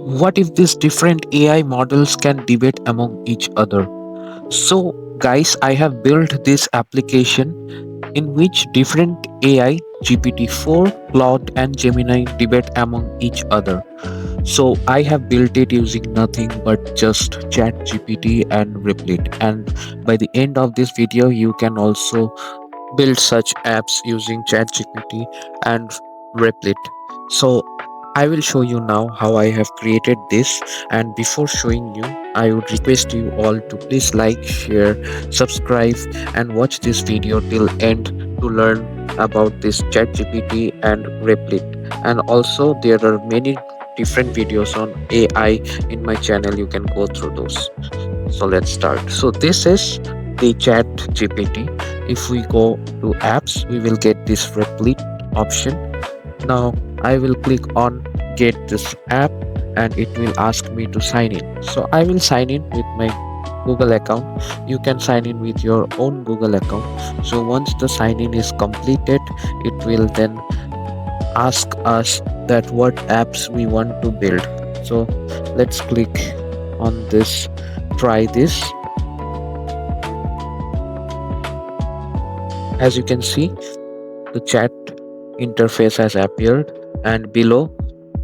What if these different AI models can debate among each other? So, guys, I have built this application in which different AI, GPT-4, Claude, and Gemini debate among each other. So I have built it using nothing but just ChatGPT and Replit. And by the end of this video, you can also build such apps using ChatGPT and Replit. So I will show you now how I have created this. And before showing you, I would request you all to please like, share, subscribe, and watch this video till end to learn about this ChatGPT and Replit. And also there are many different videos on AI in my channel. You can go through those. So let's start. So this is the chat GPT. If we go to apps, we will get this Replit option. Now I will click on get this app and it will ask me to sign in. So I will sign in with my Google account. You can sign in with your own Google account. So once the sign in is completed, it will then ask us that what apps we want to build. So let's click on this, try this. As you can see, the chat interface has appeared, and below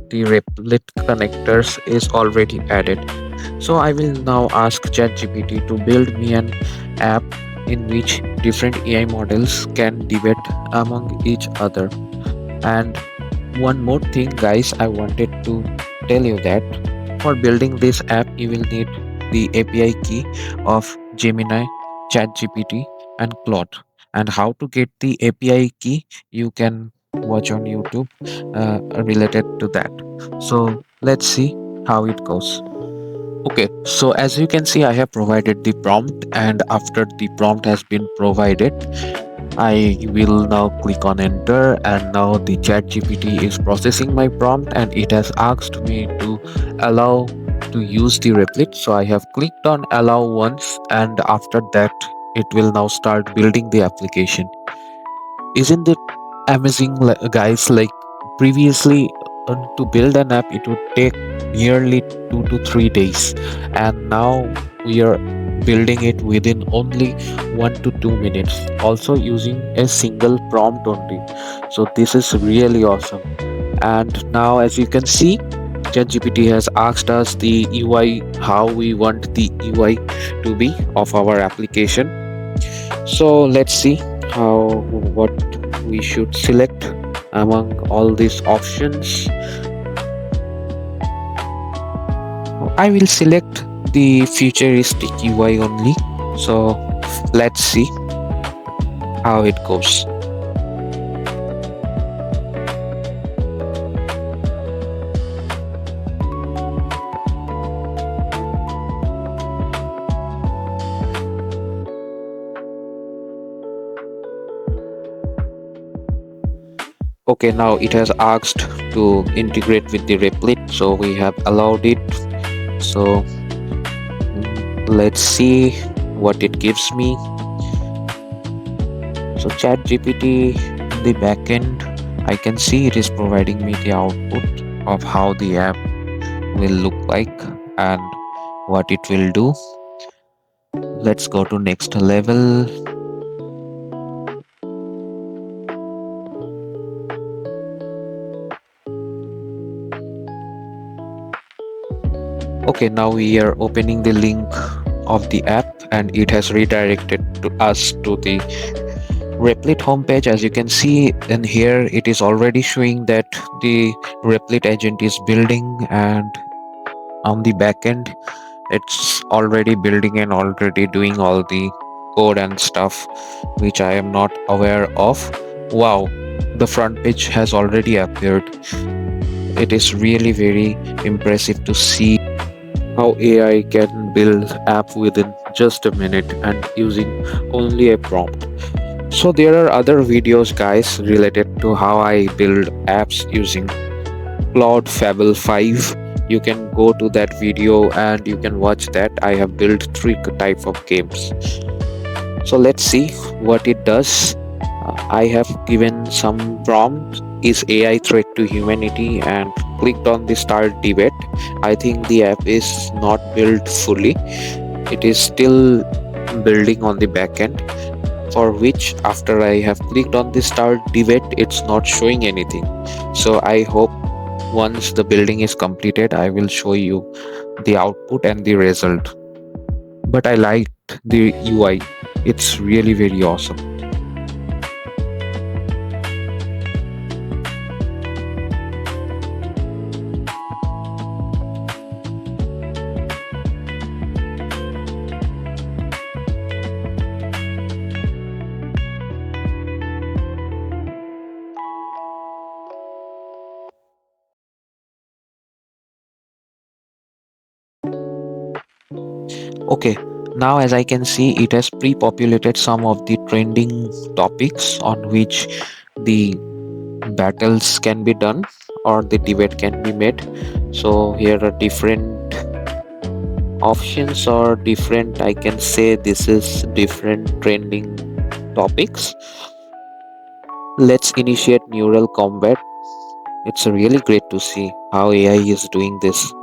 the Replit connectors is already added. So I will now ask ChatGPT to build me an app in which different AI models can debate among each other. And one more thing, guys, I wanted to tell you that for building this app, you will need the API key of Gemini, ChatGPT, and Claude. And how to get the API key, you can watch on YouTube related to that. So let's see how it goes. Okay, so as you can see, I have provided the prompt, and after the prompt has been provided, I will now click on enter, and now the chat GPT is processing my prompt and it has asked me to allow to use the Replit. So I have clicked on allow once, and after that it will now start building the application. Isn't it amazing, guys? Like previously, to build an app, it would take nearly 2 to 3 days, and now we are building it within only 1 to 2 minutes. Also using a single prompt only. So this is really awesome. And now, as you can see, ChatGPT has asked us the UI, how we want the UI to be of our application. So let's see how what we should select among all these options. I will select the futuristic UI only. So let's see how it goes. Okay, now it has asked to integrate with the Replit, so we have allowed it. So let's see what it gives me. So ChatGPT in the backend, I can see it is providing me the output of how the app will look like and what it will do. Let's go to next level. Okay, now we are opening the link of the app and it has redirected to us to the Replit homepage. As you can see in here, it is already showing that the Replit agent is building, and on the back end it's already building and already doing all the code and stuff which I am not aware of. Wow, the front page has already appeared. It is really very impressive to see how AI can build app within just a minute and using only a prompt. So there are other videos, guys, related to how I build apps using Claude Fable 5. You can go to that video and you can watch that. I have built 3 type of games. So let's see what it does. I have given some prompts is AI threat to humanity and clicked on the start debate. I think the app is not built fully. It is still building on the backend, for which after I have clicked on the start debate, it's not showing anything. So I hope once the building is completed, I will show you the output and the result. But I liked the UI. It's really very awesome. Okay, now as I can see, it has pre-populated some of the trending topics on which the battles can be done or the debate can be made. So here are different options, or different, I can say this is different trending topics. Let's initiate neural combat. It's really great to see how AI is doing this.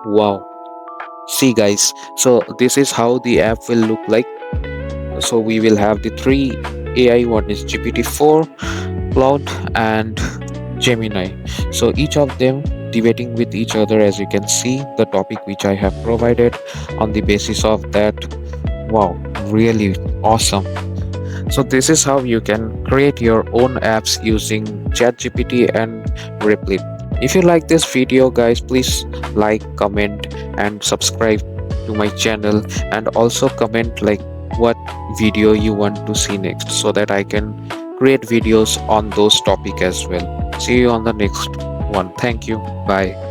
Wow. See guys, so this is how the app will look like. So we will have the three AI. One is GPT-4, Claude, and Gemini. So each of them debating with each other, as you can see the topic which I have provided. On the basis of that, wow, really awesome. So this is how you can create your own apps using ChatGPT and Replit. If you like this video guys, please like, comment and subscribe to my channel, and also comment like what video you want to see next, so that I can create videos on those topic as well. See you on the next one. Thank you. Bye.